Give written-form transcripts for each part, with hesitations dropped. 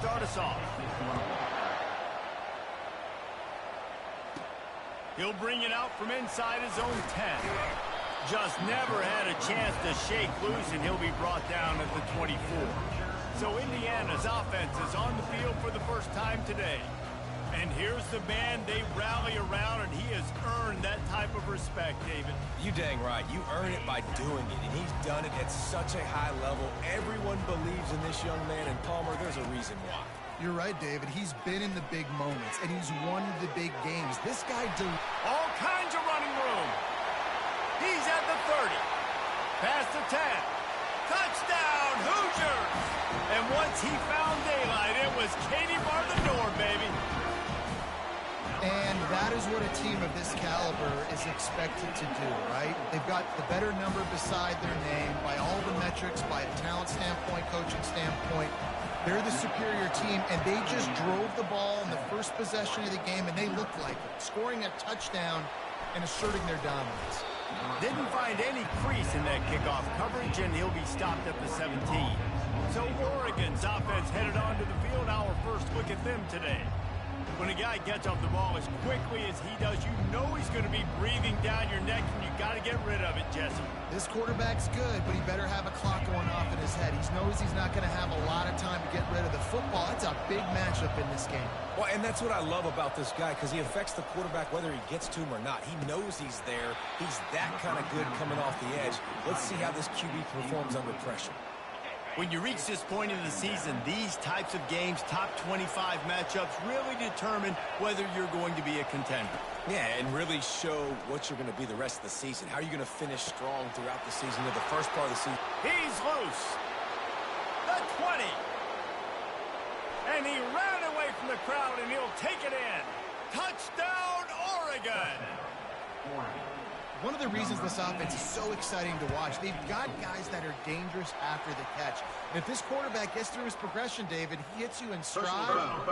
start us off. He'll bring it out from inside his own 10. Just never had a chance to shake loose, and he'll be brought down at the 24. So Indiana's offense is on the field for the first time today. And here's the man they rally around, and he has earned that type of respect, David. You dang right. You earn it by doing it, and he's done it at such a high level. Everyone believes in this young man, and Palmer, there's a reason why. You're right, David. He's been in the big moments, and he's won the big games. This guy... All kinds of running room. He's at the 30. Past the 10. Touchdown, Hoosiers! And once he found daylight, it was Katie bar the door, baby. And that is what a team of this caliber is expected to do, right? They've got the better number beside their name by all the metrics, by a talent standpoint, coaching standpoint. They're the superior team, and they just drove the ball in the first possession of the game, and they looked like it, scoring a touchdown and asserting their dominance. Didn't find any crease in that kickoff coverage, and he'll be stopped at the 17. So Oregon's offense headed onto the field. Our first look at them today. When a guy gets off the ball as quickly as he does, you know he's going to be breathing down your neck, and you got to get rid of it, Jesse. This quarterback's good, but he better have a clock going off in his head. He knows he's not going to have a lot of time to get rid of the football. It's a big matchup in this game. Well, and that's what I love about this guy, because he affects the quarterback whether he gets to him or not. He knows he's there. He's that kind of good coming off the edge. Let's see how this QB performs under pressure. When you reach this point in the season, these types of games, top 25 matchups, really determine whether you're going to be a contender. Yeah, and really show what you're going to be the rest of the season. How are you going to finish strong throughout the season or the first part of the season? He's loose. The 20. And he ran away from the crowd, and he'll take it in. Touchdown, Oregon. One of the reasons this offense is so exciting to watch, they've got guys that are dangerous after the catch. And if this quarterback gets through his progression, David, he hits you in stride,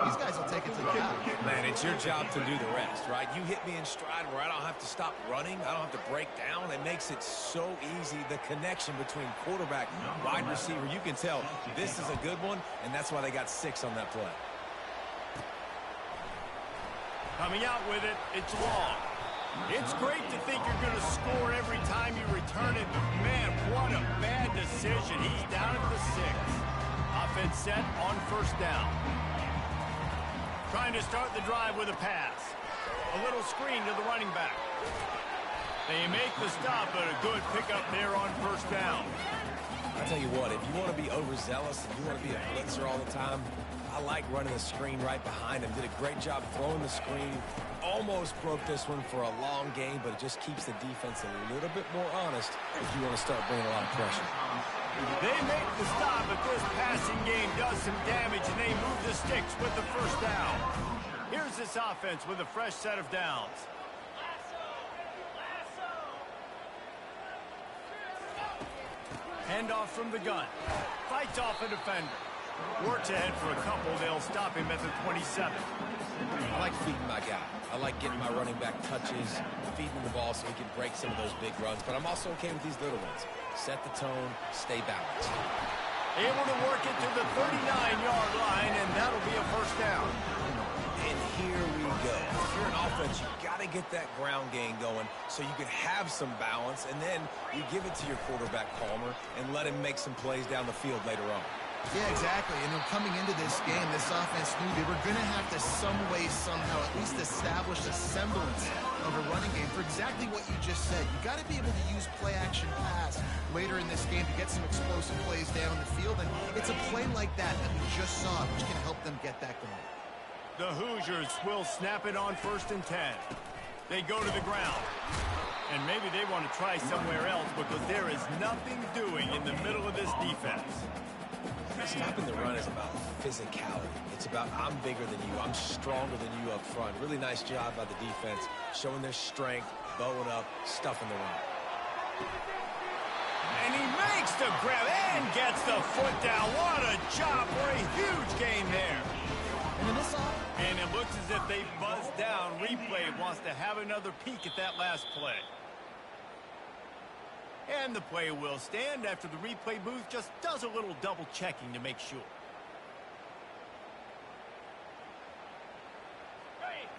these guys will take it to the house. Man, it's your job to do the rest, right? You hit me in stride where I don't have to stop running. I don't have to break down. It makes it so easy, the connection between quarterback and wide receiver. You can tell this is a good one, and that's why they got 6 on that play. Coming out with it, it's long. It's great to think you're going to score every time you return it, but man, what a bad decision. He's down at the 6. Offense set on first down. Trying to start the drive with a pass. A little screen to the running back. They make the stop, but a good pickup there on first down. I tell you what, if you want to be overzealous and you want to be a blitzer all the time, I like running the screen right behind him. Did a great job throwing the screen. Almost broke this one for a long game, but it just keeps the defense a little bit more honest if you want to start bringing a lot of pressure. They make the stop, but this passing game does some damage, and they move the sticks with the first down. Here's this offense with a fresh set of downs. Handoff from the gun. Fights off a defender. Works ahead for a couple. They'll stop him at the 27. I like feeding my guy. I like getting my running back touches, feeding the ball so he can break some of those big runs. But I'm also okay with these little ones. Set the tone, stay balanced. Able to work it to the 39-yard line, and that'll be a first down. And here we go. If you're an offense, you've got to get that ground game going so you can have some balance, and then you give it to your quarterback, Palmer, and let him make some plays down the field later on. Yeah, exactly. And then coming into this game, this offense knew they were going to have to some way, somehow, at least establish a semblance of a running game for exactly what you just said. You got to be able to use play-action pass later in this game to get some explosive plays down the field. And it's a play like that we just saw, which can help them get that going. The Hoosiers will snap it on 1st and 10. They go to the ground. And maybe they want to try somewhere else because there is nothing doing in the middle of this defense. Stopping the run is about physicality. It's about I'm bigger than you. I'm stronger than you up front. Really nice job by the defense, showing their strength, bowing up, stuffing the run. And he makes the grab and gets the foot down. What a job for a huge gain there. And it looks as if they buzzed down. Replay wants to have another peek at that last play. And the play will stand after the replay booth just does a little double checking to make sure.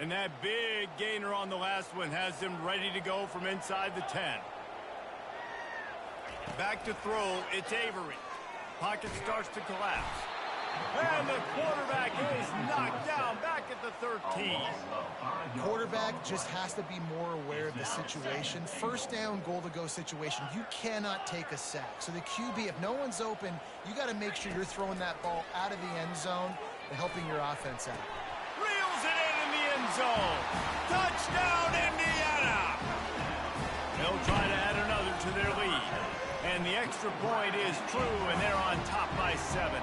And that big gainer on the last one has them ready to go from inside the 10. Back to throw, it's Avery. Pocket starts to collapse. And the quarterback is knocked down back at the 13. Quarterback just has to be more aware of the situation. First down, goal-to-go situation. You cannot take a sack. So the QB, if no one's open, you got to make sure you're throwing that ball out of the end zone and helping your offense out. Reels it in the end zone. Touchdown, Indiana! They'll try to add another to their lead. And the extra point is true, and they're on top by 7.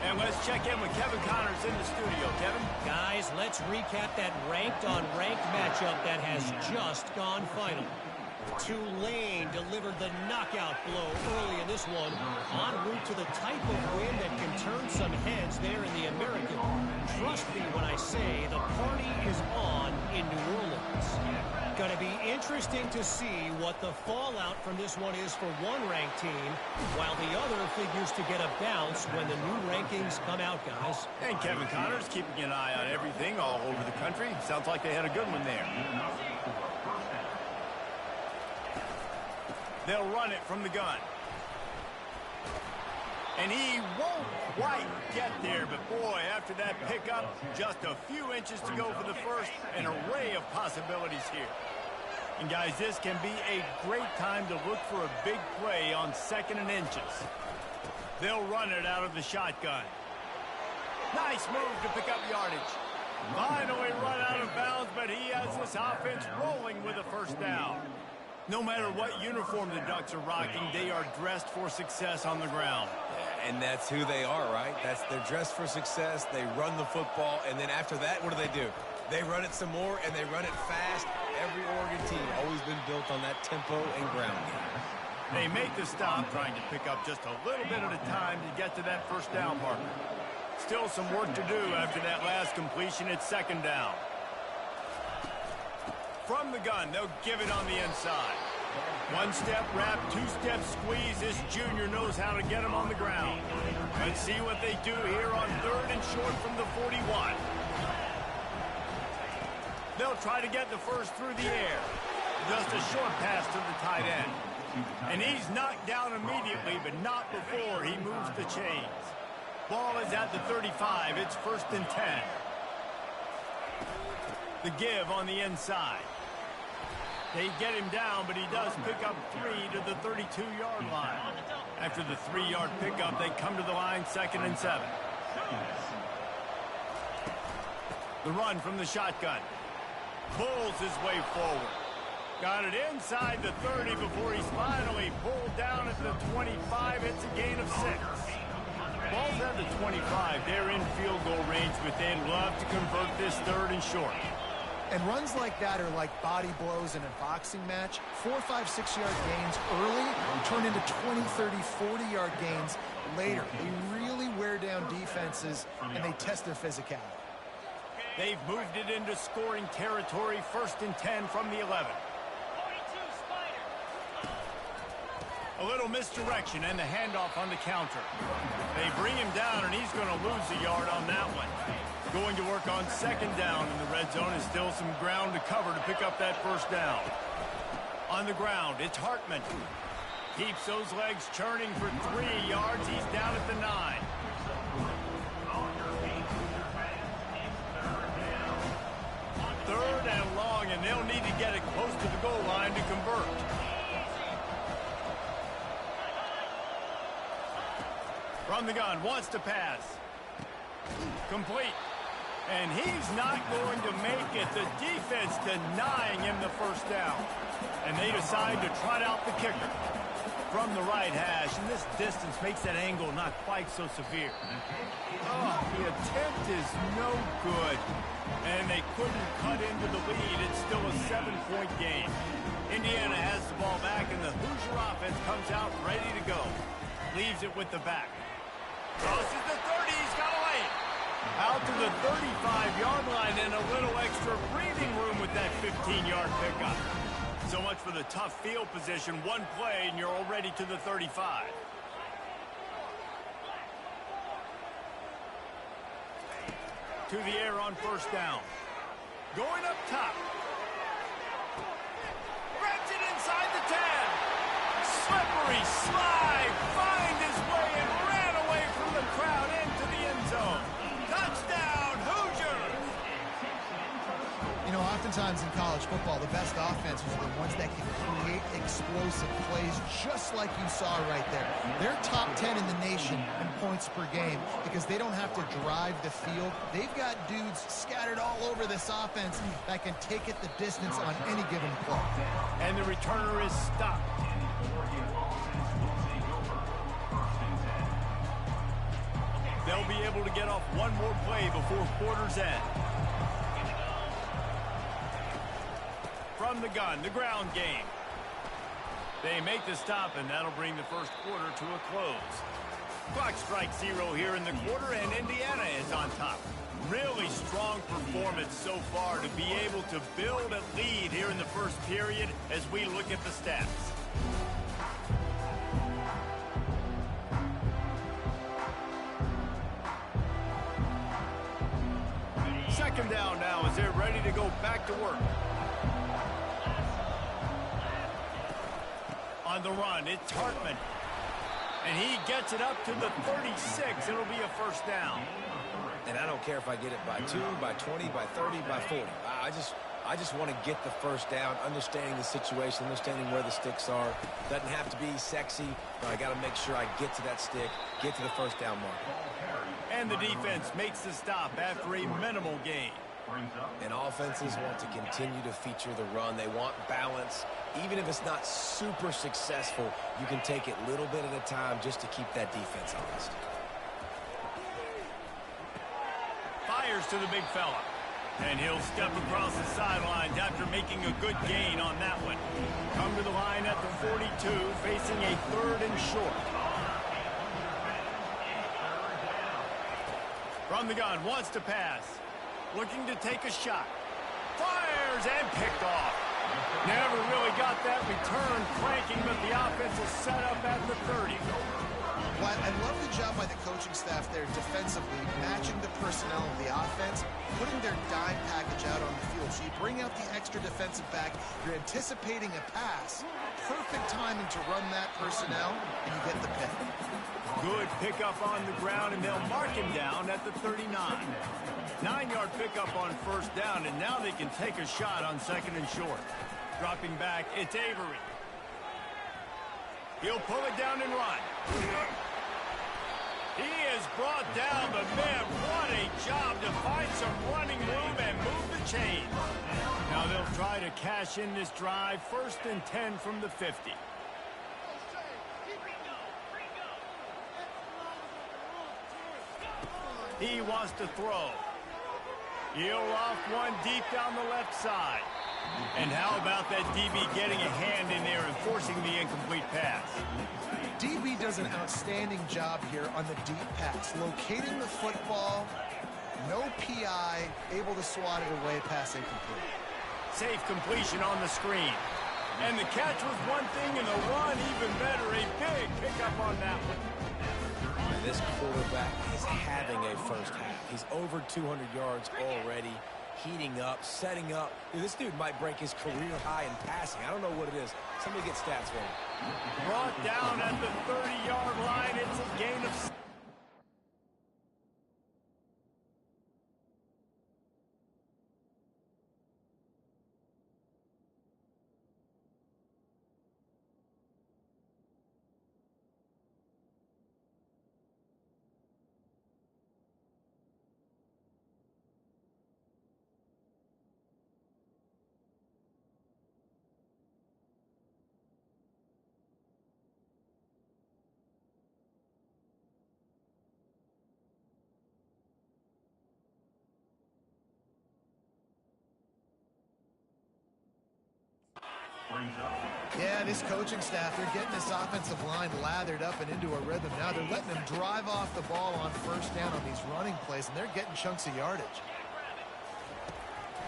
And let's check in with Kevin Connors in the studio. Kevin? Guys, let's recap that ranked-on-ranked matchup that has just gone final. Tulane delivered the knockout blow early in this one, en route to the type of win that can turn some heads there in the American. Trust me when I say the party is on in New Orleans. Going to be interesting to see what the fallout from this one is for one ranked team, while the other figures to get a bounce when the new rankings come out, guys. And Kevin Connors keeping an eye on everything all over the country. Sounds like they had a good one there. They'll run it from the gun. And he won't quite get there, but boy, after that pickup, just a few inches to go for the first, an array of possibilities here. And guys, this can be a great time to look for a big play on 2nd and inches. They'll run it out of the shotgun. Nice move to pick up yardage. Finally run out of bounds, but he has this offense rolling with a first down. No matter what uniform the Ducks are rocking, they are dressed for success on the ground. And that's who they are, right? They're dressed for success. They run the football, and then after that, what do? They run it some more, and they run it fast. Every Oregon team always been built on that tempo and ground game. They make the stop, trying to pick up just a little bit at a time to get to that first down marker. Still some work to do after that last completion. It's 2nd down. From the gun, they'll give it on the inside. One-step wrap, two-step squeeze. This junior knows how to get him on the ground. Let's see what they do here on 3rd and short from the 41. They'll try to get the first through the air. Just a short pass to the tight end. And he's knocked down immediately, but not before he moves the chains. Ball is at the 35. It's 1st and 10. The give on the inside. They get him down, but he does pick up 3 to the 32-yard line. After the 3-yard pickup, they come to the line 2nd and 7. The run from the shotgun. Pulls his way forward. Got it inside the 30 before he's finally pulled down at the 25. It's a gain of 6. Ball's at the 25. They're in field goal range, but they'd love to convert this 3rd and short. And runs like that are like body blows in a boxing match. 4, 5, 6-yard gains early turn into 20, 30, 40-yard gains later. They really wear down defenses, and they test their physicality. They've moved it into scoring territory. 1st and 10 from the 11. A little misdirection and the handoff on the counter. They bring him down, and he's going to lose a yard on that one. Going to work on 2nd down in the red zone, and still some ground to cover to pick up that first down. On the ground, it's Hartman. Keeps those legs churning for 3 yards. He's down at the 9. Third and long, and they'll need to get it close to the goal line to convert. From the gun, wants to pass. Complete. And he's not going to make it. The defense denying him the first down. And they decide to trot out the kicker from the right hash. And this distance makes that angle not quite so severe. Oh, the attempt is no good. And they couldn't cut into the lead. It's still a 7-point game. Indiana has the ball back, and the Hoosier offense comes out ready to go. Leaves it with the back. Crosses the 30. He's got to lay it. Out to the 35-yard line, and a little extra breathing room with that 15-yard pickup. So much for the tough field position. One play, and you're already to the 35. To the air on 1st down. Going up top. Grabs it inside the 10. Slippery slide. Find his way and ran away from the crowd into the end zone. Touchdown, Hoosiers! You know, oftentimes in college football, the best offenses are the ones that can create explosive plays, just like you saw right there. They're top 10 in the nation in points per game because they don't have to drive the field. They've got dudes scattered all over this offense that can take it the distance on any given play. And the returner is stopped. They'll be able to get off one more play before quarter's end. From the gun, the ground game. They make the stop, and that'll bring the first quarter to a close. Clock strikes 0 here in the quarter, and Indiana is on top. Really strong performance so far to be able to build a lead here in the first period as we look at the stats. Second down now as they're ready to go back to work. On the run, it's Hartman. And he gets it up to the 36. It'll be a first down. And I don't care if I get it by 2, by 20, by 30, by 40. I just want to get the first down, understanding the situation, understanding where the sticks are. Doesn't have to be sexy, but I got to make sure I get to that stick, get to the first down mark. And the defense makes the stop after a minimal gain. And offenses want to continue to feature the run. They want balance. Even if it's not super successful, you can take it little bit at a time just to keep that defense honest. Fires to the big fella. And he'll step across the sidelines after making a good gain on that one. Come to the line at the 42, facing a 3rd and short. From the gun, wants to pass. Looking to take a shot. Fires and picked off. Never really got that return cranking, but the offense is set up at the 30. Well, I love the job by the coaching staff there defensively, matching the personnel of the offense, putting their dime package out on the field. So you bring out the extra defensive back, you're anticipating a pass. Perfect timing to run that personnel, and you get the pick. Good pickup on the ground, and they'll mark him down at the 39. 9-yard pickup on first down, and now they can take a shot on 2nd and short. Dropping back, it's Avery. He'll pull it down and run. He has brought down the man. What a job to find some running room and move the chains. Now they'll try to cash in this drive. 1st and 10 from the 50. He wants to throw. He'll off one deep down the left side. And how about that DB getting a hand in there and forcing the incomplete pass? DB does an outstanding job here on the deep pass, locating the football, no PI, able to swat it away, pass incomplete. Safe completion on the screen. And the catch was one thing, and the run even better. A big pickup on that one. And this quarterback is having a first half. He's over 200 yards already, heating up, setting up. Dude, this dude might break his career high in passing. I don't know what it is. Somebody get stats for him. Brought down at the 30-yard line. It's a gain of... Yeah, this coaching staff, they're getting this offensive line lathered up and into a rhythm. Now they're letting them drive off the ball on first down on these running plays, and they're getting chunks of yardage.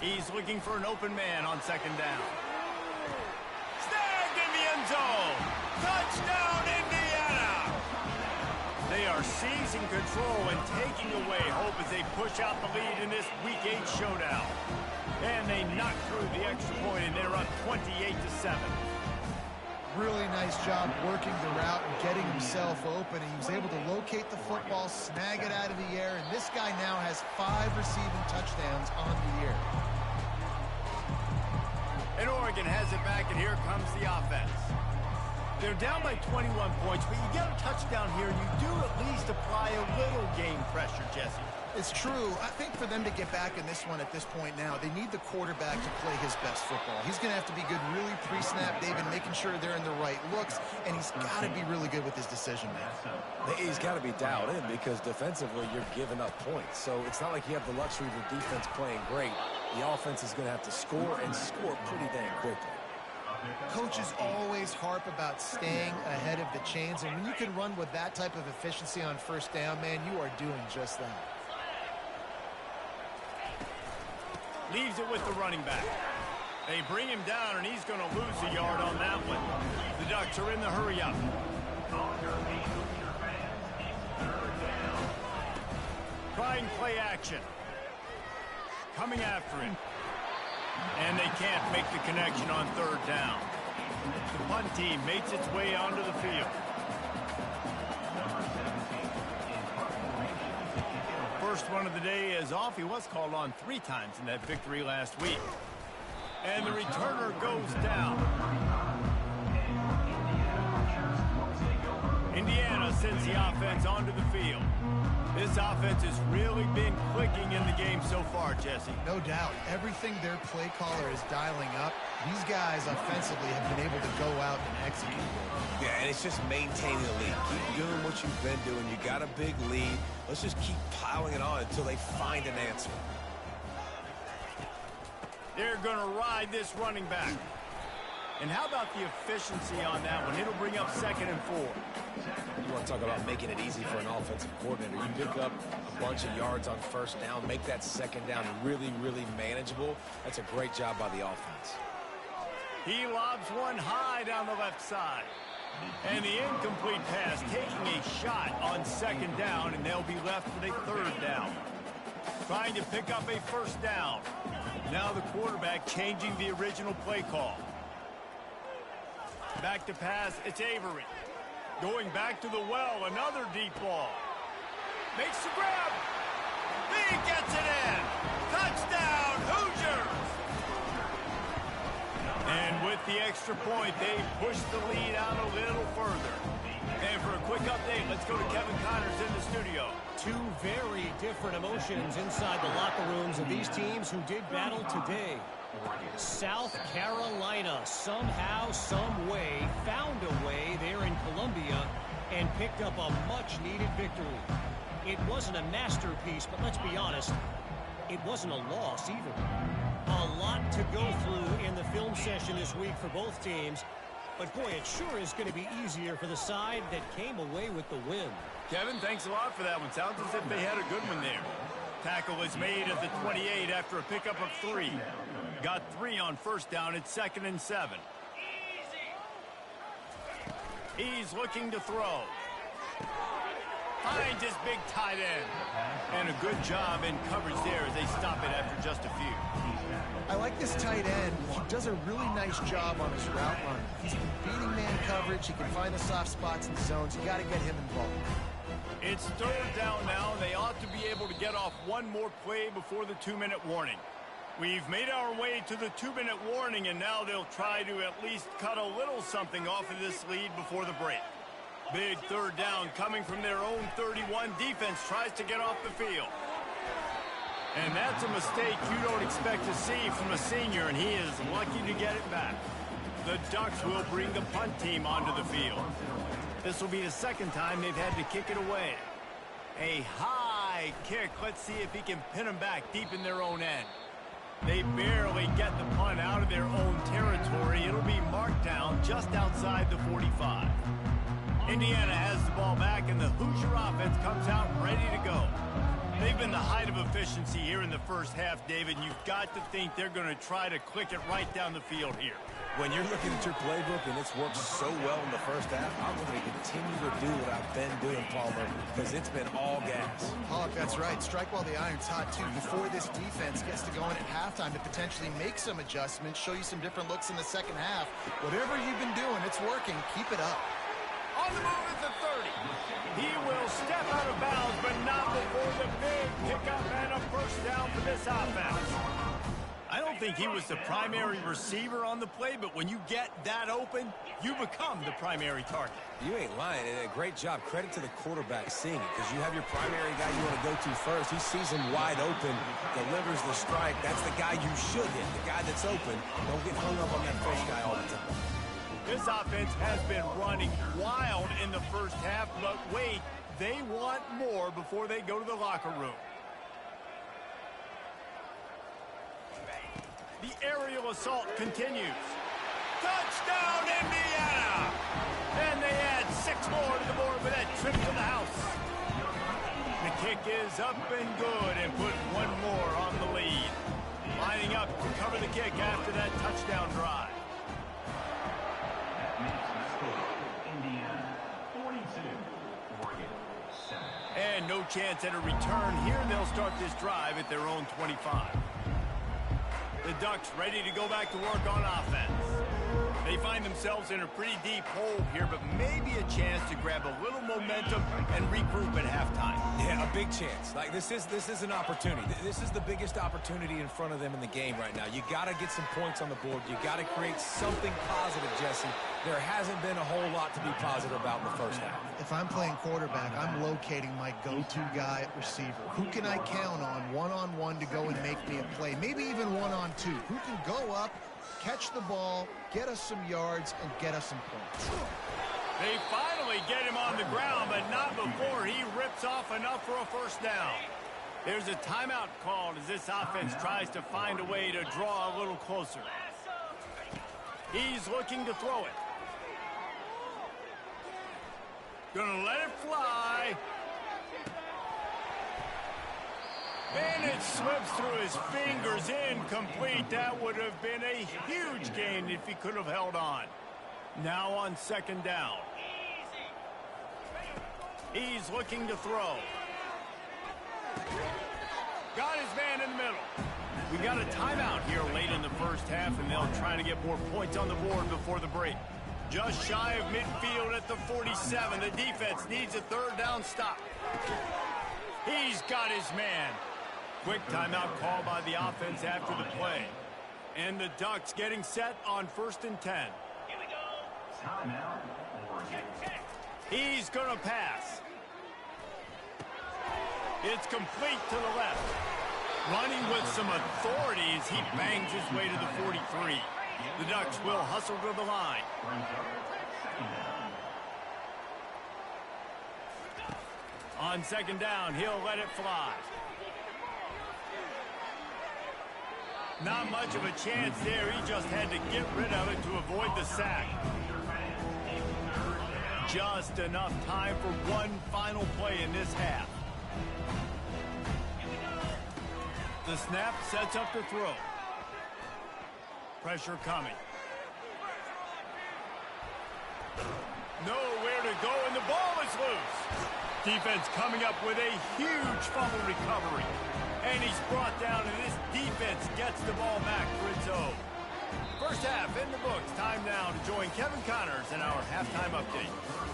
He's looking for an open man on 2nd down. Snagged in the end zone. Touchdown, Indiana. They are seizing control and taking away hope as they push out the lead in this Week 8 showdown. And they knock through the extra point, and they're up 28-7. Really nice job working the route and getting himself open. He was able to locate the football, snag it out of the air, and this guy now has 5 receiving touchdowns on the year. And Oregon has it back, and here comes the offense. They're down by 21 points, but you get a touchdown here, and you do at least apply a little game pressure, Jesse. It's true. I think for them to get back in this one at this point now, they need the quarterback to play his best football. He's going to have to be good really pre-snap, David, making sure they're in the right looks, and he's got to be really good with his decision making. He's got to be dialed in because defensively you're giving up points. So it's not like you have the luxury of the defense playing great. The offense is going to have to score and score pretty dang quickly. Coaches always harp about staying ahead of the chains, and when you can run with that type of efficiency on first down, man, you are doing just that. Leaves it with the running back. They bring him down, and he's going to lose a yard on that one. The Ducks are in the hurry-up. Trying play action. Coming after him. And they can't make the connection on third down. The punt team makes its way onto the field. First one of the day is off. He was called on 3 times in that victory last week. And the returner goes down. Indiana sends the offense onto the field. This offense has really been clicking in the game so far, Jesse. No doubt. Everything their play caller is dialing up, these guys offensively have been able to go out and execute. Yeah, and it's just maintaining the lead. Keep doing what you've been doing. You got a big lead. Let's just keep piling it on until they find an answer. They're going to ride this running back. And how about the efficiency on that one? It'll bring up 2nd and 4. You want to talk about making it easy for an offensive coordinator. You pick up a bunch of yards on first down, make that second down really, really manageable. That's a great job by the offense. He lobs one high down the left side. And the incomplete pass taking a shot on 2nd down, and they'll be left with a 3rd down. Trying to pick up a 1st down. Now the quarterback changing the original play call. Back to pass, it's Avery. Going back to the well, another deep ball. Makes the grab. He gets it in. Touchdown, Hoosiers! And with the extra point, they push the lead out a little further. And for a quick update, let's go to Kevin Connors in the studio. 2 very different emotions inside the locker rooms of these teams who did battle today. South Carolina somehow, some way, found a way there in Columbia and picked up a much-needed victory. It wasn't a masterpiece, but let's be honest, it wasn't a loss either. A lot to go through in the film session this week for both teams, but boy, it sure is going to be easier for the side that came away with the win. Kevin, thanks a lot for that one. Sounds as if they had a good one there. Tackle is made at the 28 after a pickup of 3. Got 3 on first down at 2nd and 7. He's looking to throw. Finds his big tight end. And a good job in coverage there as they stop it after just a few. I like this tight end. He does a really nice job on his route run. He's beating man coverage. He can find the soft spots in the zones. You got to get him involved. It's 3rd down now. They ought to be able to get off one more play before the 2-minute warning. We've made our way to the 2-minute warning, and now they'll try to at least cut a little something off of this lead before the break. Big 3rd down coming from their own 31. Defense tries to get off the field. And that's a mistake you don't expect to see from a senior, and he is lucky to get it back. The Ducks will bring the punt team onto the field. This will be the 2nd time they've had to kick it away. A high kick. Let's see if he can pin them back deep in their own end. They barely get the punt out of their own territory. It'll be marked down just outside the 45. Indiana has the ball back, and the Hoosier offense comes out ready to go. They've been the height of efficiency here in the first half, David. You've got to think they're going to try to click it right down the field here. When you're looking at your playbook and it's worked so well in the first half, I'm going to continue to do what I've been doing, Palmer, because it's been all gas. Hawk, that's right. Strike while the iron's hot, too, before this defense gets to going at halftime to potentially make some adjustments, show you some different looks in the second half. Whatever you've been doing, it's working. Keep it up. On the move at the 30. He will step out of bounds, but not before the big pickup and a first down for this offense. I don't think he was the primary receiver on the play, but when you get that open, you become the primary target. You ain't lying, and a great job. Credit to the quarterback seeing it, because you have your primary guy you want to go to first. He sees him wide open, delivers the strike. That's the guy you should hit, the guy that's open. Don't get hung up on that first guy all the time. This offense has been running wild in the first half, but wait, they want more before they go to the locker room. The aerial assault continues. Touchdown, Indiana! And they add 6 more to the board with that trip to the house. The kick is up and good and put 1 more on the lead. Lining up to cover the kick after that touchdown drive. And no chance at a return here. They'll start this drive at their own 25. The Ducks ready to go back to work on offense. They find themselves in a pretty deep hole here, but maybe a chance to grab a little momentum and regroup at halftime. Yeah, a big chance. Like, this is an opportunity. This is the biggest opportunity in front of them in the game right now. You got to get some points on the board. You got to create something positive, Jesse. There hasn't been a whole lot to be positive about in the first half. If I'm playing quarterback, I'm locating my go-to guy at receiver. Who can I count on one-on-one to go and make me a play? Maybe even one-on-two. Who can go up, catch the ball, get us some yards, and get us some points? They finally get him on the ground, but not before he rips off enough for a first down. There's a timeout called as this offense tries to find a way to draw a little closer. He's looking to throw it. Gonna let it fly. And it slips through his fingers, incomplete. That would have been a huge gain if he could have held on. Now on second down. He's looking to throw. Got his man in the middle. We got a timeout here late in the first half, and they'll try to get more points on the board before the break. Just shy of midfield at the 47. The defense needs a third down stop. He's got his man. Quick timeout call by the offense after the play. And the Ducks getting set on 1st and 10. Here we go. Timeout. He's going to pass. It's complete to the left. Running with some authority as he bangs his way to the 43. The Ducks will hustle to the line. On second down, he'll let it fly. Not much of a chance there. He just had to get rid of it to avoid the sack. Just enough time for one final play in this half. The snap sets up the throw. Pressure coming. Nowhere to go, and the ball is loose. Defense coming up with a huge fumble recovery. And he's brought down, and this defense gets the ball back for its own. First half in the books. Time now to join Kevin Connors in our halftime update.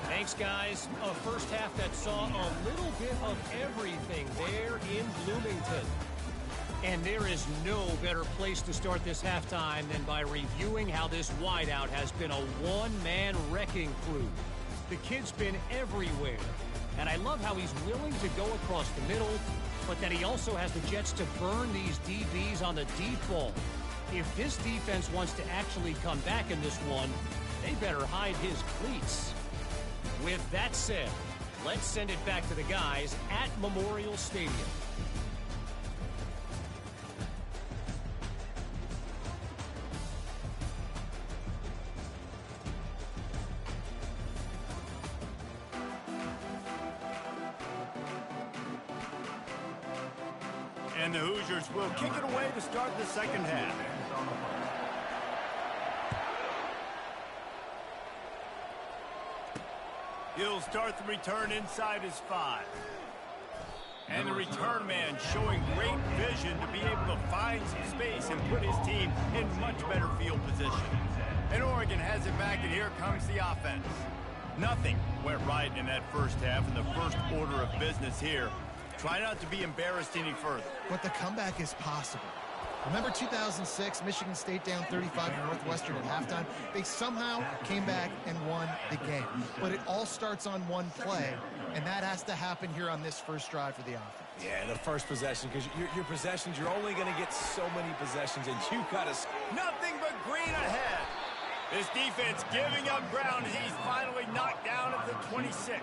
Thanks, guys. A first half that saw a little bit of everything there in Bloomington. And there is no better place to start this halftime than by reviewing how this wideout has been a one-man wrecking crew. The kid's been everywhere. And I love how he's willing to go across the middle, but that he also has the jets to burn these DBs on the deep ball. If this defense wants to actually come back in this one, they better hide his cleats. With that said, let's send it back to the guys at Memorial Stadium. And the Hoosiers will kick it away to start the second half. He'll start the return inside his 5. And the return man showing great vision to be able to find some space and put his team in much better field position. And Oregon has it back, and here comes the offense. Nothing went right in that first half, and the first order of business here. Try not to be embarrassed any further. But the comeback is possible. Remember 2006, Michigan State down 35 to Northwestern at halftime? They somehow came back and won the game. But it all starts on one play, and that has to happen here on this first drive for the offense. Yeah, the first possession, because your possessions, you're only going to get so many possessions, and you got to... Nothing but green ahead. This defense giving up ground as he's finally knocked down at the 26.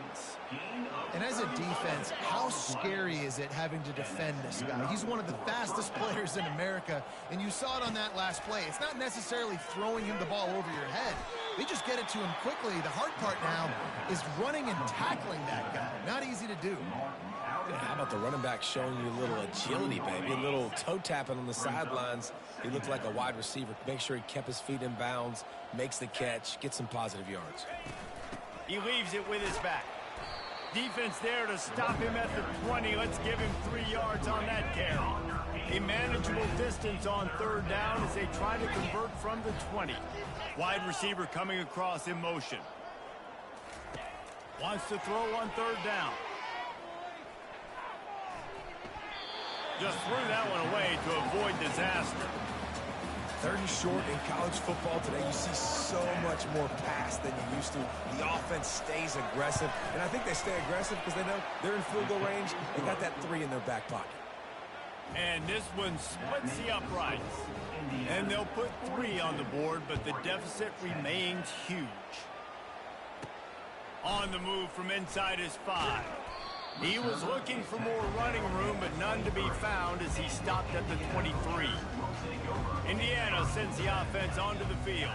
And as a defense, how scary is it having to defend this guy? He's one of the fastest players in America, and you saw it on that last play. It's not necessarily throwing him the ball over your head. They just get it to him quickly. The hard part now is running and tackling that guy. Not easy to do. Yeah, how about the running back showing you a little agility, baby? A little toe tapping on the sidelines. He looked like a wide receiver. Make sure he kept his feet in bounds, makes the catch, gets some positive yards. He leaves it with his back. Defense there to stop him at the 20. Let's give him 3 yards on that carry. A manageable distance on third down as they try to convert from the 20. Wide receiver coming across in motion. Wants to throw on third down. Just threw that one away to avoid disaster. 3rd and short in college football today. You see so much more pass than you used to. The offense stays aggressive, and I think they stay aggressive because they know they're in field goal range. They got that 3 in their back pocket. And this one splits the uprights. And they'll put 3 on the board, but the deficit remains huge. On the move from inside his 5. He was looking for more running room, but none to be found as he stopped at the 23. Indiana sends the offense onto the field.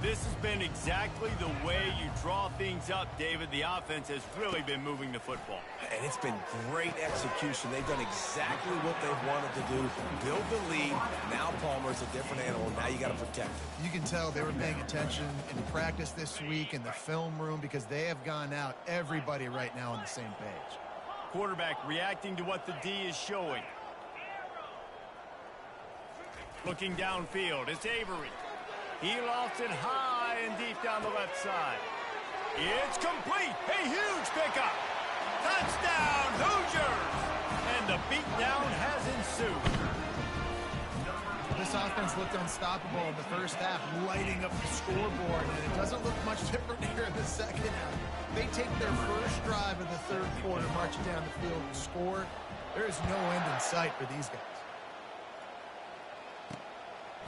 This has been exactly the way you draw things up, David. The offense has really been moving the football. And it's been great execution. They've done exactly what they've wanted to do. Build the lead. Now Palmer's a different animal. Now you got to protect it. You can tell they were paying attention in practice this week in the film room because they have gone out, everybody right now on the same page. Quarterback reacting to what the D is showing. Looking downfield, it's Avery. He lofts it high and deep down the left side. It's complete. A huge pickup. Touchdown, Hoosiers! And the beatdown has ensued. This offense looked unstoppable in the first half, lighting up the scoreboard, and it doesn't look much different here in the second half. They take their first drive of the third quarter, marching down the field and score. There is no end in sight for these guys.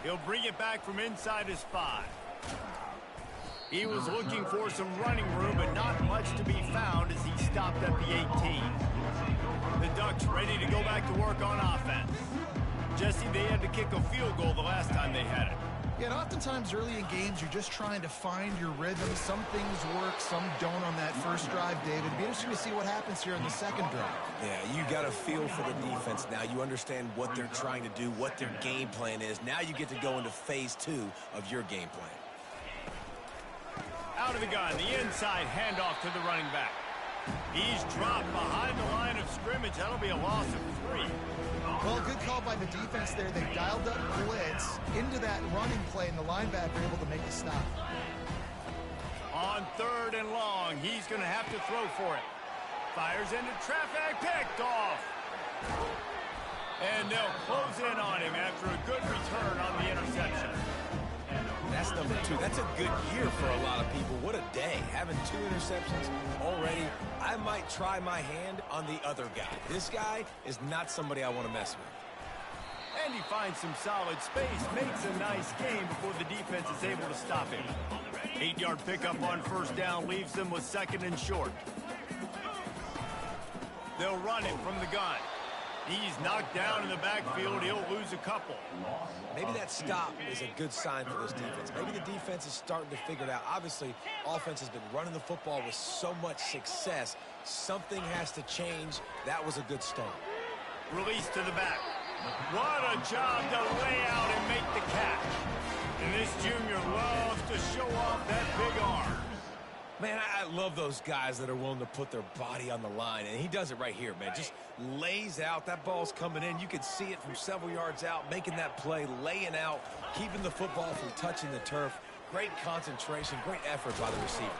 He'll bring it back from inside his 5. He was looking for some running room, but not much to be found as he stopped at the 18. The Ducks ready to go back to work on offense. Jesse, they had to kick a field goal the last time they had it. Yeah, and oftentimes early in games, you're just trying to find your rhythm. Some things work, some don't on that first drive, David. It'd be interesting to see what happens here in the second drive. Yeah, you got a feel for the defense now. You understand what they're trying to do, what their game plan is. Now you get to go into phase 2 of your game plan. Out of the gun, the inside handoff to the running back. He's dropped behind the line of scrimmage. That'll be a loss of 3. Well, good call by the defense there. They dialed up blitz into that running play, and the linebacker able to make the stop. On 3rd and long, he's going to have to throw for it. Fires into traffic, picked off. And they'll close in on him after a good return on the interception. That's number 2. That's a good year for a lot of people. What a day. Having 2 interceptions already. I might try my hand on the other guy. This guy is not somebody I want to mess with. And he finds some solid space, makes a nice game before the defense is able to stop him. 8-yard pickup on first down leaves them with 2nd and short. They'll run it from the gun. He's knocked down in the backfield. He'll lose a couple. Maybe that stop is a good sign for this defense. Maybe the defense is starting to figure it out. Obviously, offense has been running the football with so much success. Something has to change. That was a good start. Release to the back. What a job to lay out and make the catch. And this junior loves to show off that big arm. Man, I love those guys that are willing to put their body on the line, and he does it right here, man. Just lays out. That ball's coming in. You can see it from several yards out, making that play, laying out, keeping the football from touching the turf. Great concentration, great effort by the receiver.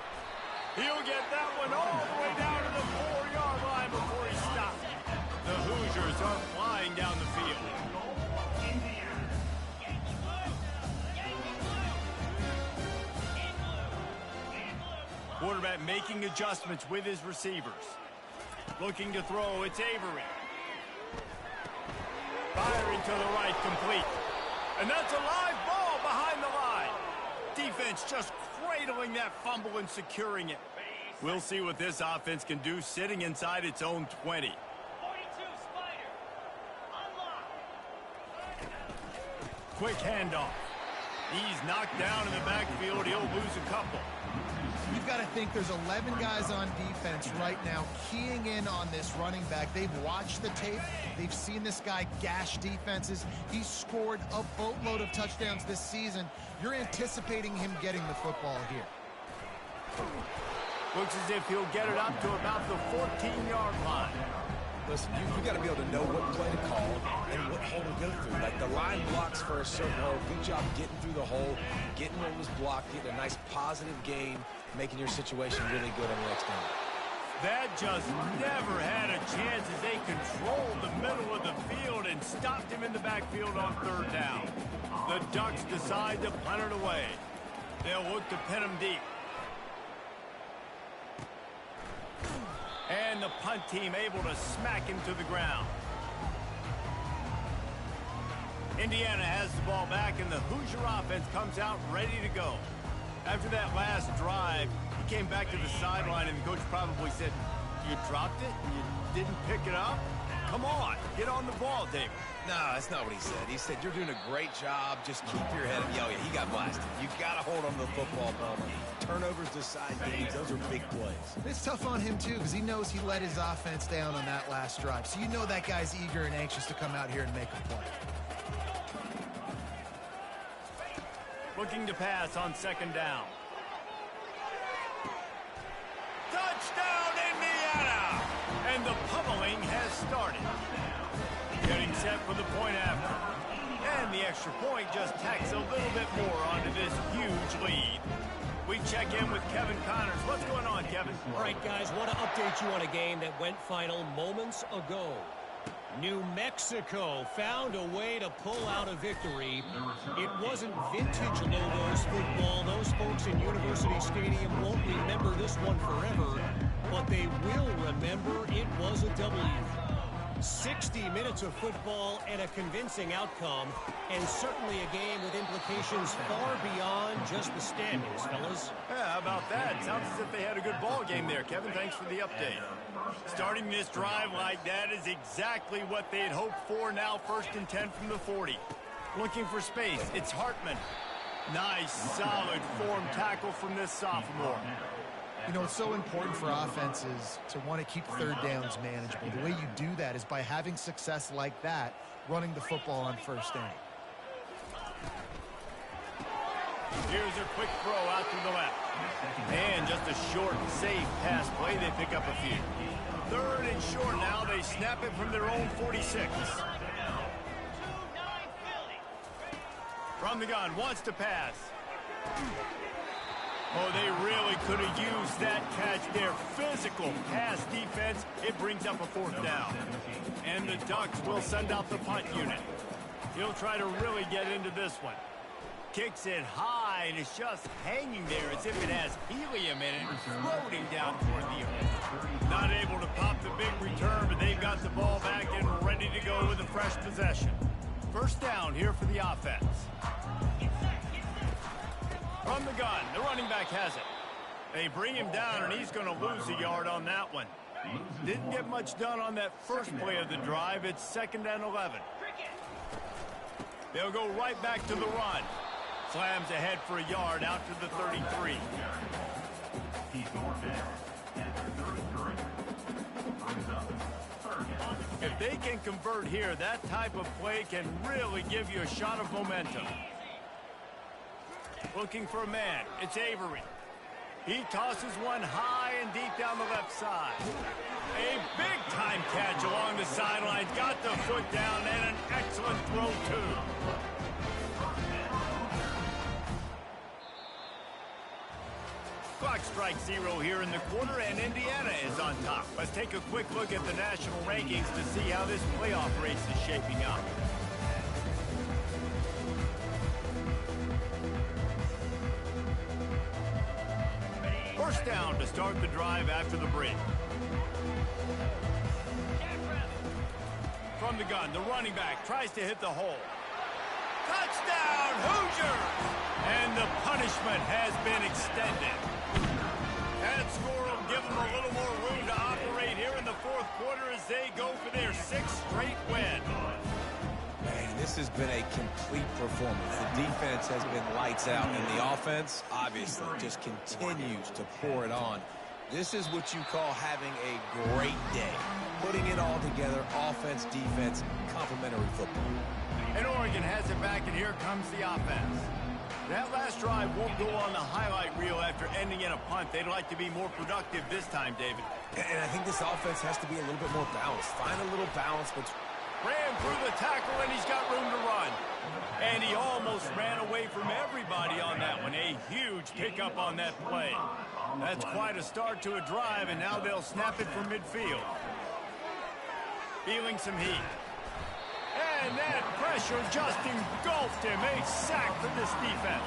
He'll get that one all the way down to the 4-yard line before he stops. The Hoosiers are flying down the field. Quarterback making adjustments with his receivers. Looking to throw, it's Avery. Firing to the right, complete. And that's a live ball behind the line. Defense just cradling that fumble and securing it. We'll see what this offense can do sitting inside its own 20. 42 Spider. Unlock. Quick handoff. He's knocked down in the backfield. He'll lose a couple. You've got to think there's 11 guys on defense right now keying in on this running back. They've watched the tape. They've seen this guy gash defenses. He's scored a boatload of touchdowns this season. You're anticipating him getting the football here. Looks as if he'll get it up to about the 14-yard line. Listen, you got to be able to know what play to call and what hole to go through. Like the line blocks for a certain hole. Good job getting through the hole, getting what was blocked, getting a nice positive gain, making your situation really good on the next down. That just never had a chance as they controlled the middle of the field and stopped him in the backfield on 3rd down. The Ducks decide to punt it away. They'll look to pin him deep. And the punt team able to smack him to the ground. Indiana has the ball back, and the Hoosier offense comes out ready to go. After that last drive, he came back to the sideline, and the coach probably said, "You dropped it? You didn't pick it up? Come on, get on the ball, David." No, that's not what he said. He said, "You're doing a great job. Just keep your head up." Oh, yeah, he got blasted. You got to hold on to the football, Palmer. Turnovers decide games. Those are big plays. It's tough on him, too, because he knows he let his offense down on that last drive. So you know that guy's eager and anxious to come out here and make a play. Looking to pass on 2nd down. Touchdown, Indiana! And the pummeling has started. Getting set for the point after. And the extra point just tacks a little bit more onto this huge lead. We check in with Kevin Connors. What's going on, Kevin? All right, guys, want to update you on a game that went final moments ago. New Mexico found a way to pull out a victory. It wasn't vintage Lobos football. Those folks in University Stadium won't remember this one forever, but they will remember it was a W. 60 minutes of football and a convincing outcome, and certainly a game with implications far beyond just the standings, fellas. Yeah, how about that? Sounds as if they had a good ball game there, Kevin. Thanks for the update. Starting this drive like that is exactly what they'd hoped for. Now 1st and 10 from the 40. Looking for space. It's Hartman. Nice, solid form tackle from this sophomore. You know, it's so important for offenses to want to keep 3rd downs manageable. The way you do that is by having success like that, running the football on 1st down. Here's a quick throw out to the left. And just a short, safe pass play. They pick up a few. 3rd and short now. They snap it from their own 46. From the gun, wants to pass. Oh, they really could have used that catch there. Physical pass defense. It brings up a 4th down. And the Ducks will send out the punt unit. He'll try to really get into this one. Kicks it high, and it's just hanging there as if it has helium in it, floating down toward the earth. Not able to pop the big return, but they've got the ball back and ready to go with a fresh possession. 1st down here for the offense. From the gun, the running back has it. They bring him down, and he's going to lose a yard on that one. Didn't get much done on that first play of the drive. It's 2nd and 11. They'll go right back to the run. Slams ahead for a yard out to the 33. If they can convert here, that type of play can really give you a shot of momentum. Looking for a man. It's Avery. He tosses one high and deep down the left side. A big-time catch along the sidelines. Got the foot down and an excellent throw, too. Clock strikes 0 here in the quarter, and Indiana is on top. Let's take a quick look at the national rankings to see how this playoff race is shaping up. First down to start the drive after the break. From the gun, the running back tries to hit the hole. Touchdown, Hoosiers! And the punishment has been extended. That score will give them a little more room to operate here in the fourth quarter as they go for their 6th straight win. Man, this has been a complete performance. The defense has been lights out, and the offense, obviously, just continues to pour it on. This is what you call having a great day. Putting it all together, offense, defense, complementary football. And Oregon has it back, and here comes the offense. That last drive won't go on the highlight reel after ending in a punt. They'd like to be more productive this time, David. And I think this offense has to be a little bit more balanced. Find a little balance between... Ran through the tackle, and he's got room to run. And he almost ran away from everybody on that one. A huge pickup on that play. That's quite a start to a drive, and now they'll snap it from midfield. Feeling some heat. And that pressure just engulfed him. A sack for this defense.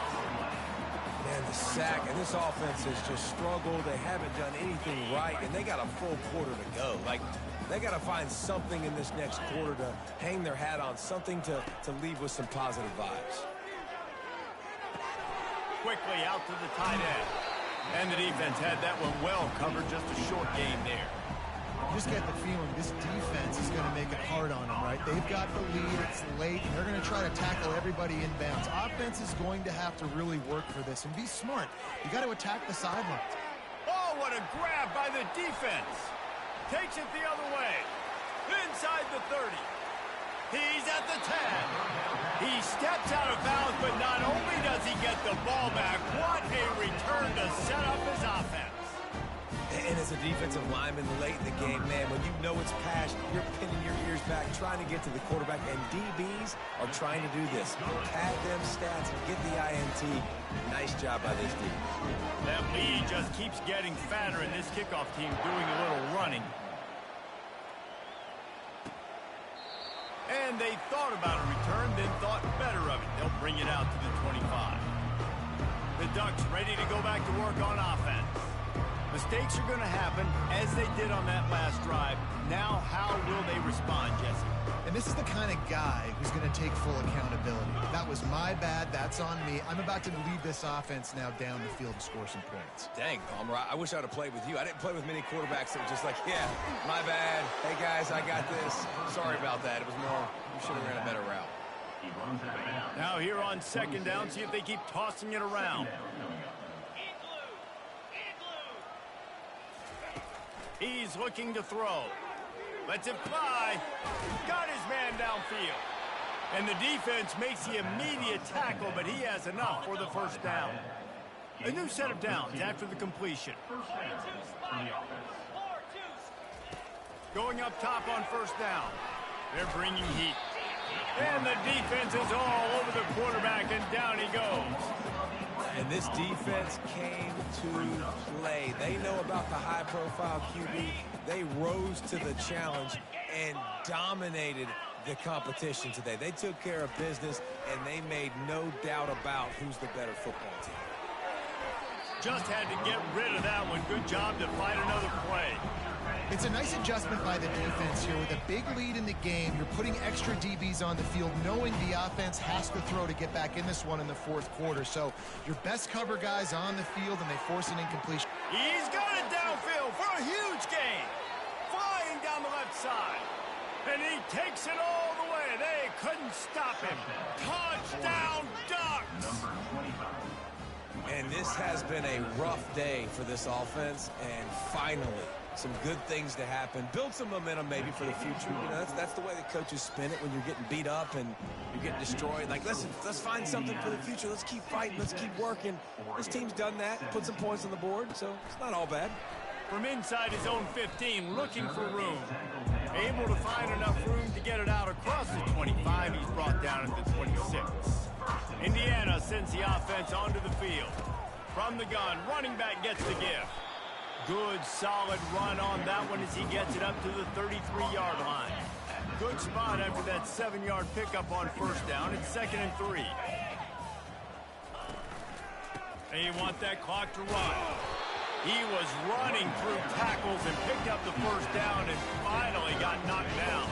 Man, the sack, and this offense has just struggled. They haven't done anything right, and they got a full quarter to go. Like, they got to find something in this next quarter to hang their hat on, something to leave with some positive vibes. Quickly out to the tight end. And the defense had that one well covered, just a short game there. You just get the feeling this defense is going to make it hard on them, right? They've got the lead, it's late, and they're going to try to tackle everybody inbounds. Offense is going to have to really work for this and be smart. You got to attack the sidelines. Oh, what a grab by the defense. Takes it the other way. Inside the 30. He's at the 10. He steps out of bounds, but not only does he get the ball back, what a return to set up his offense. And as a defensive lineman late in the game, man, when you know it's past, you're pinning your ears back, trying to get to the quarterback, and DBs are trying to do this. Pad them stats and get the INT. Nice job by this defense. That lead just keeps getting fatter, and this kickoff team doing a little running. And they thought about a return, then thought better of it. They'll bring it out to the 25. The Ducks ready to go back to work on offense. Mistakes are going to happen, as they did on that last drive. Now, how will they respond, Jesse? And this is the kind of guy who's going to take full accountability. That was my bad. That's on me. I'm about to lead this offense now down the field to score some points. Dang, Palmer, I wish I would have played with you. I didn't play with many quarterbacks that were just like, yeah, my bad. Hey, guys, I got this. Sorry about that. It was more, you should have ran a better route. Now here on second down, see if they keep tossing it around. He's looking to throw. Lets it fly. Got his man downfield. And the defense makes the immediate tackle, but he has enough for the first down. A new set of downs after the completion. Going up top on first down. They're bringing heat. And the defense is all over the quarterback, and down he goes. And this defense came to play. They know about the high-profile QB. They rose to the challenge and dominated the competition today. They took care of business, and they made no doubt about who's the better football team. Just had to get rid of that one. Good job to fight another play. It's a nice adjustment by the defense here. With a big lead in the game, you're putting extra DBs on the field, knowing the offense has to throw to get back in this one in the fourth quarter. So your best cover guys on the field, and they force an incompletion. He's got it downfield for a huge gain. Flying down the left side. And he takes it all the way. They couldn't stop him. Touchdown, Ducks! And this has been a rough day for this offense, and finally, some good things to happen, build some momentum maybe for the future. You know, that's the way the coaches spin it when you're getting beat up and you're getting destroyed. Like, listen, let's find something for the future. Let's keep fighting. Let's keep working. This team's done that, put some points on the board, so it's not all bad. From inside his own 15, looking for room. Able to find enough room to get it out across the 25. He's brought down at the 26. Indiana sends the offense onto the field. From the gun, running back gets the gift. Good, solid run on that one as he gets it up to the 33-yard line. Good spot after that 7-yard pickup on first down. It's 2nd and 3. They want that clock to run. He was running through tackles and picked up the first down and finally got knocked down.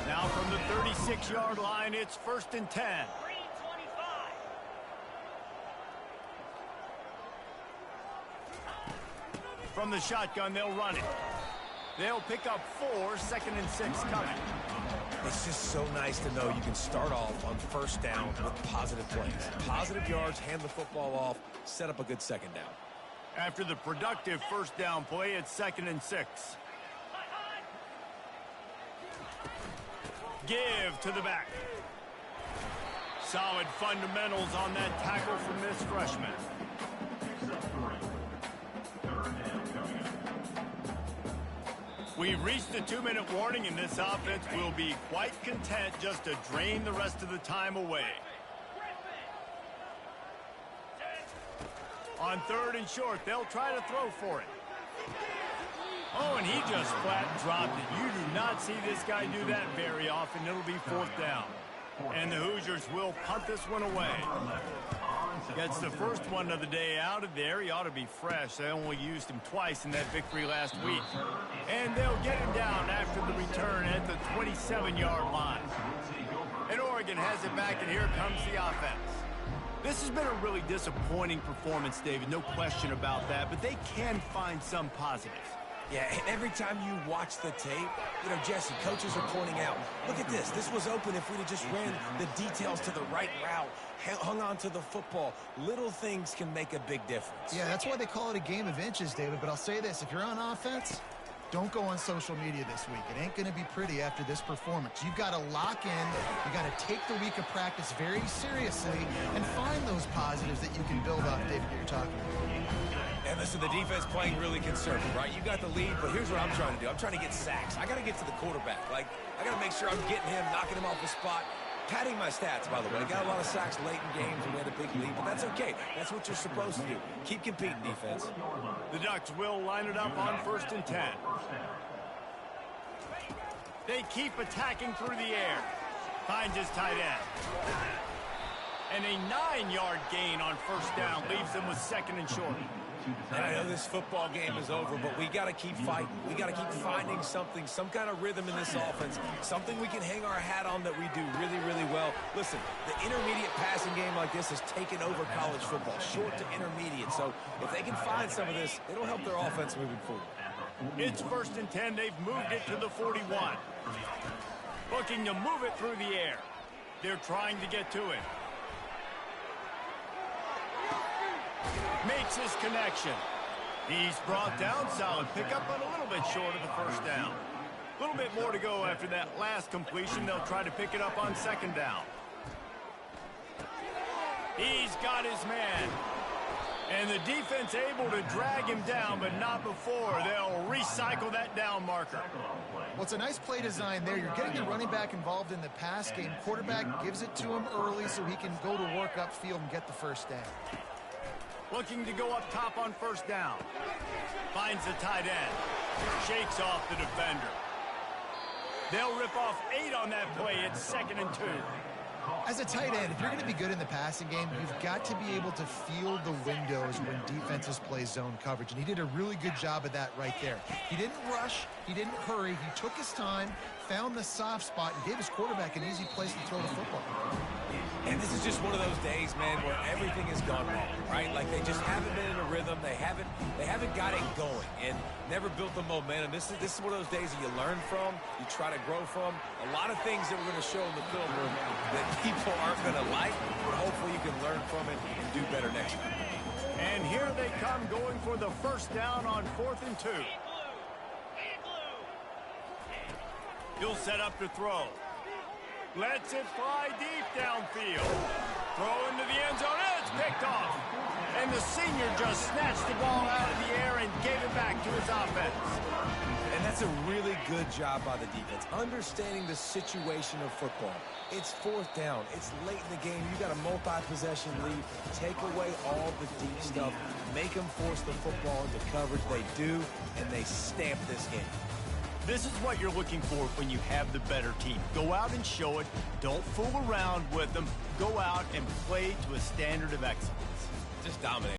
Now from the 36-yard line, it's 1st and 10. From the shotgun, they'll run it. They'll pick up 4, 2nd and 6 coming. It's just so nice to know you can start off on first down with positive plays. Positive yards, hand the football off, set up a good second down. After the productive first down play, it's 2nd and 6. Give to the back. Solid fundamentals on that tackle from this freshman. We've reached the 2-minute warning, and this offense will be quite content just to drain the rest of the time away. On 3rd and short, they'll try to throw for it. Oh, and he just flat dropped it. You do not see this guy do that very often. It'll be 4th down. And the Hoosiers will punt this one away. Gets the first one of the day out of there. He ought to be fresh. They only used him twice in that victory last week. And they'll get him down after the return at the 27-yard line. And Oregon has it back, and here comes the offense. This has been a really disappointing performance, David. No question about that. But they can find some positives. Yeah, and every time you watch the tape, you know, Jesse, coaches are pointing out, look at this. This was open if we'd have just ran the details to the right route, hung on to the football. Little things can make a big difference. Yeah, that's why they call it a game of inches, David. But I'll say this, if you're on offense, don't go on social media this week. It ain't going to be pretty after this performance. You've got to lock in. You've got to take the week of practice very seriously and find those positives that you can build off, David, that you're talking about. And listen, the defense playing really conservative, right? You got the lead, but here's what I'm trying to do. I'm trying to get sacks. I got to get to the quarterback. Like, I got to make sure I'm getting him, knocking him off the spot. Padding my stats, by the way. I got a lot of sacks late in games when we had a big lead, but that's okay. That's what you're supposed to do. Keep competing, defense. The Ducks will line it up on 1st and 10. They keep attacking through the air. Finds his tight end. And a 9-yard gain on first down leaves them with 2nd and short. And I know this football game is over, but we got to keep fighting. We got to keep finding something, some kind of rhythm in this offense, something we can hang our hat on that we do really, really well. Listen, the intermediate passing game like this has taken over college football, short to intermediate. So if they can find some of this, it'll help their offense moving forward. It's 1st and 10. They've moved it to the 41. Looking to move it through the air. They're trying to get to it. Makes his connection. He's brought down. Solid pickup, but a little bit short of the first down. A little bit more to go after that last completion. They'll try to pick it up on 2nd down. He's got his man. And the defense able to drag him down, but not before. They'll recycle that down marker. Well, it's a nice play design there. You're getting the running back involved in the pass game. Quarterback gives it to him early so he can go to work upfield and get the first down. Looking to go up top on first down. Finds the tight end. Shakes off the defender. They'll rip off 8 on that play. It's 2nd and 2. As a tight end, if you're going to be good in the passing game, you've got to be able to field the windows when defenses play zone coverage. And he did a really good job of that right there. He didn't rush. He didn't hurry. He took his time, found the soft spot, and gave his quarterback an easy place to throw the football. And this is just one of those days, man, where everything has gone wrong, right? Like they just haven't been in a rhythm. They haven't got it going and never built the momentum. This is one of those days that you learn from, you try to grow from. A lot of things that we're going to show in the film room that people aren't going to like, but hopefully you can learn from it and do better next time. And here they come going for the first down on 4th and 2. He'll set up to throw. Lets it fly deep downfield. Throw into the end zone. It's picked off. And the senior just snatched the ball out of the air and gave it back to his offense. And that's a really good job by the defense, understanding the situation of football. It's fourth down. It's late in the game. You got a multi-possession lead. Take away all the deep stuff. Make them force the football into coverage. They do, and they stamp this game. This is what you're looking for when you have the better team. Go out and show it. Don't fool around with them. Go out and play to a standard of excellence. Just dominate.